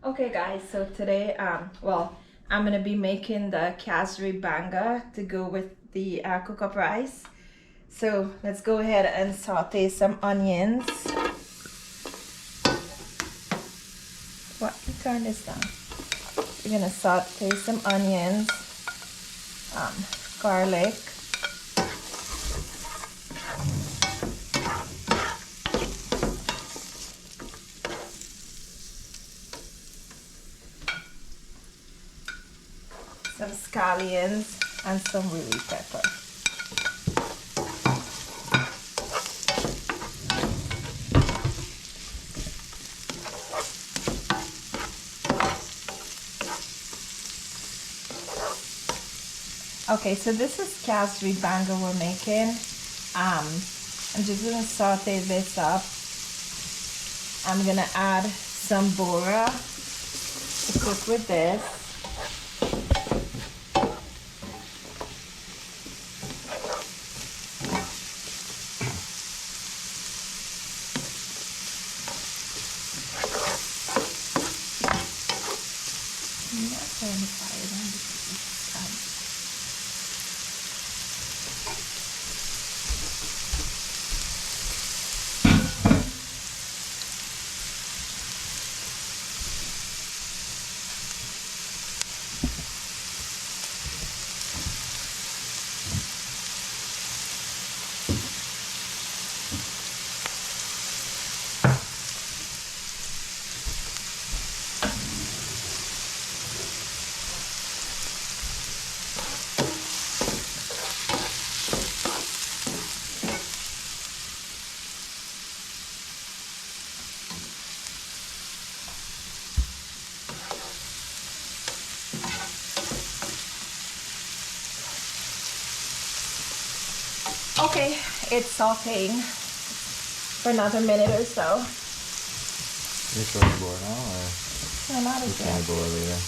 Okay guys, so today, I'm gonna be making the Cassareep banga to go with the cook up rice. So let's go ahead and saute some onions. What? You turn this down. We're gonna saute some onions, garlic, some scallions, and some ruby pepper. Okay, so this is Cassareep banga we're making. I'm just gonna saute this up. I'm gonna add some bora to cook with this. I'm not turning the fire down because it's okay, it's sauteing for another minute or so. You're sure it's boiled now, or No, not you as can yet. boil later?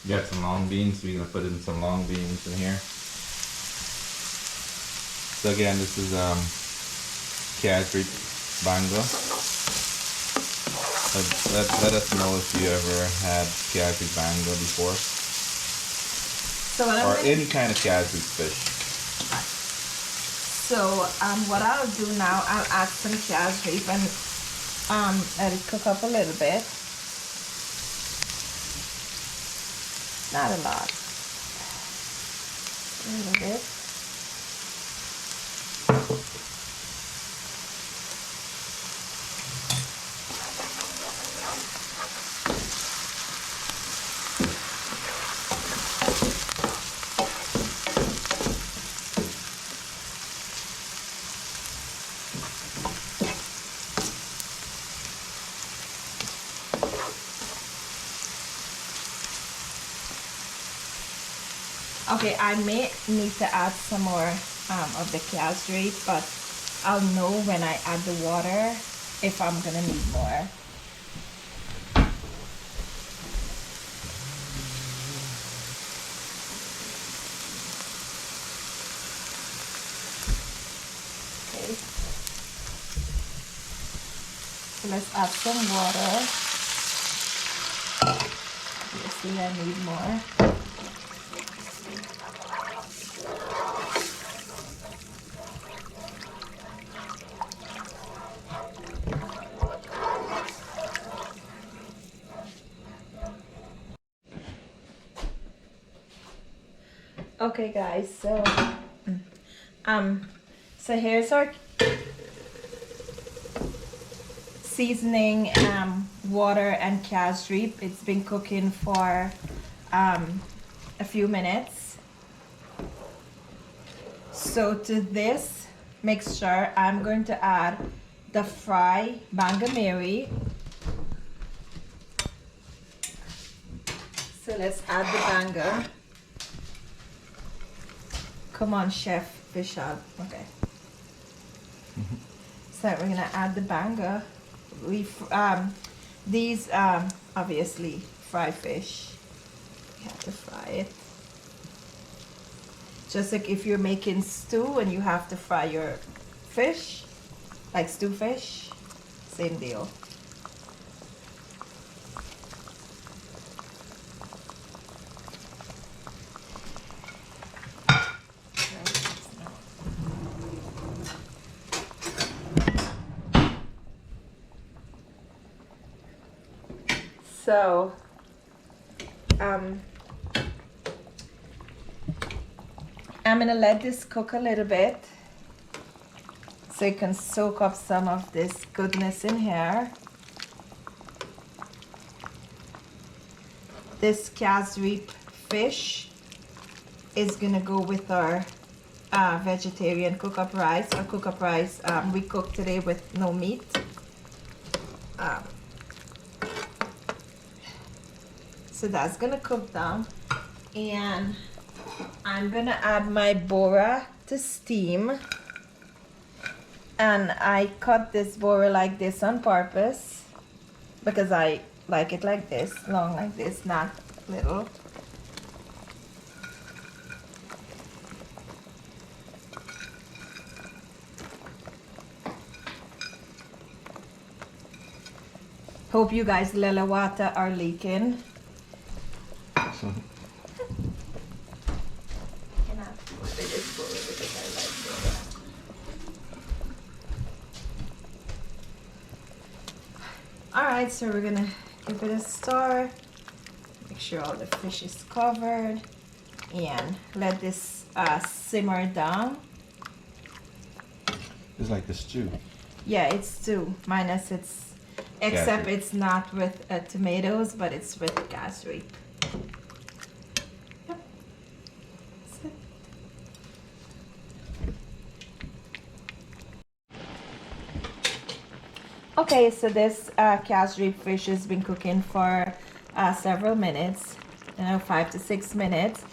You got some long beans, so we're gonna put in some long beans in here. So again, this is Cassareep banga. Let us know if you ever had Cassareep banga before, So what I'm or gonna, any kind of Cassareep fish. so what I'll do now, I'll add some Cassareep and let it cook up a little bit. Not a lot. A little bit. Okay, I may need to add some more of the Cassareep, but I'll know when I add the water if I'm gonna need more. Okay. So let's add some water. Obviously I need more. Okay guys, so here's our seasoning, water and Cassareep. It's been cooking for a few minutes. So to this mixture, I'm going to add the fried banga meri. So let's add the banga. Come on, Chef Vishal. Okay. So we're gonna add the banga. These obviously fried fish. You have to fry it. Just like if you're making stew and you have to fry your fish, like stew fish. same deal. So, I'm gonna let this cook a little bit so you can soak up some of this goodness in here. This Cassareep fish is gonna go with our vegetarian cook-up rice. Our cook-up rice we cooked today with no meat. So that's gonna cook down, and I'm gonna add my bora to steam. And I cut this bora like this on purpose because I like it like this, long like this, not little. Hope you guys Lala water are leaking. Alright, so we're gonna give it a stir. Make sure all the fish is covered and let this simmer down. It's like the stew. Yeah, it's stew, minus it's, except it's not with tomatoes, but it's with Cassareep. Yep. That's it. Okay, so this Cassareep fish has been cooking for several minutes, 5 to 6 minutes.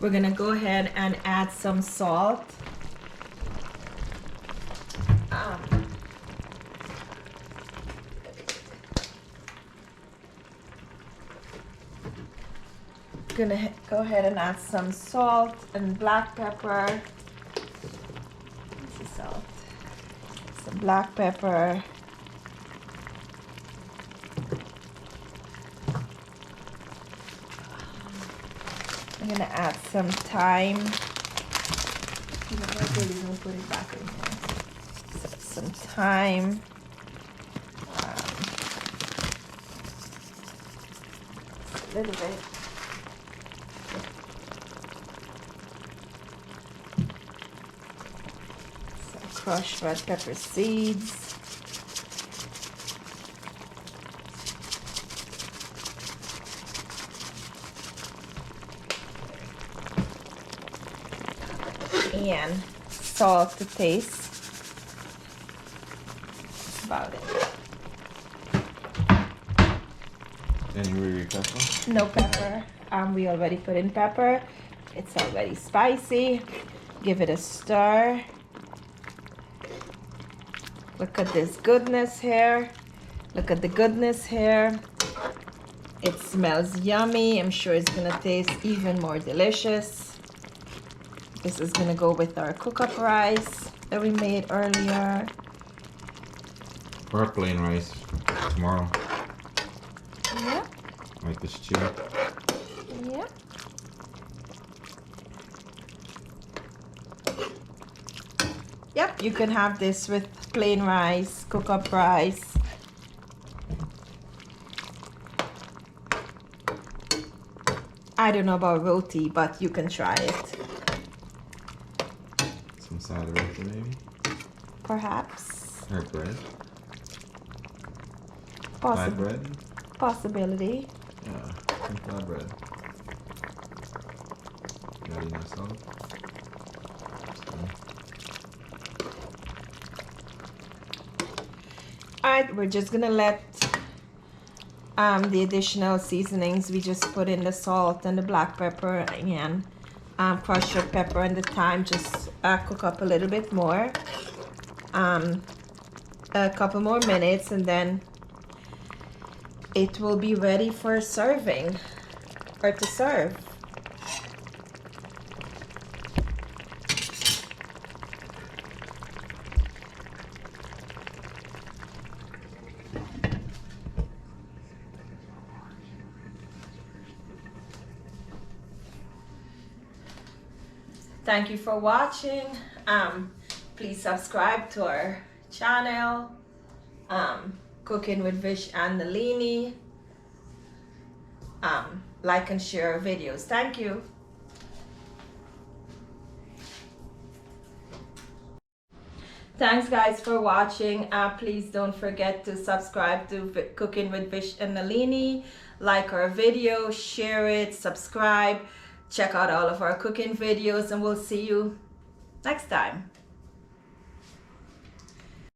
We're gonna go ahead and add some salt. Gonna go ahead and add some salt and black pepper. This is salt. Some black pepper. I'm gonna add some thyme. I'm really gonna put it back in here. So, some thyme. A little bit. Some crushed red pepper seeds. And salt to taste. That's about it. Any really pepper? No pepper. We already put in pepper. It's already spicy. Give it a stir. Look at this goodness here. Look at the goodness here. It smells yummy. I'm sure it's gonna taste even more delicious. This is gonna go with our cook-up rice that we made earlier. Or plain rice tomorrow. Yeah. Like the stew. Yeah. Yep, you can have this with plain rice, cook-up rice. I don't know about roti, but you can try it. Some side of roti maybe? Perhaps. Or bread? Flat bread? Possibility. Yeah, some flat bread. Ready myself. Alright, we're just gonna let the additional seasonings. We just put in the salt and the black pepper and crushed red pepper and the thyme. Just cook up a little bit more. A couple more minutes, and then it will be ready for serving or to serve. Thank you for watching. Please subscribe to our channel, Cooking with Vish and Nalini. Like and share our videos. Thank you. Thanks guys for watching. Please don't forget to subscribe to Cooking with Vish and Nalini. Like our video, share it, subscribe, check out all of our cooking videos, and we'll see you next time.